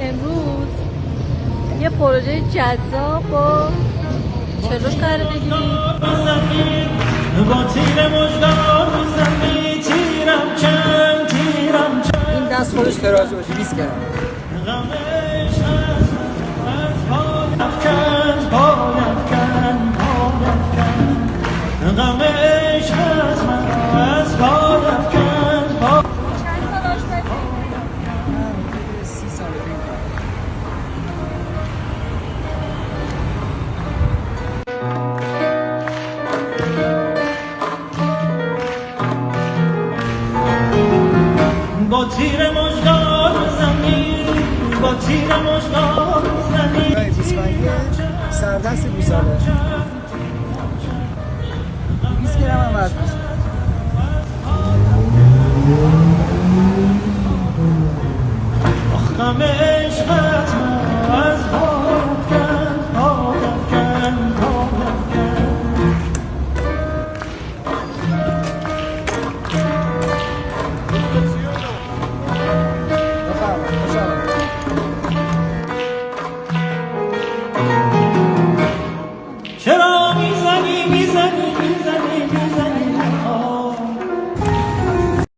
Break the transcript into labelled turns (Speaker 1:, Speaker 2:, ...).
Speaker 1: امروز یه پروژه جذاب با چلوش قراره بگیریم.
Speaker 2: این دست خودش ترازو باشه 20 گرم.
Speaker 3: با تیر مژگان زمین با تیر مژگان زمین
Speaker 2: سردست گوساله 20 گرم هم وزن میشه.
Speaker 3: آخ غم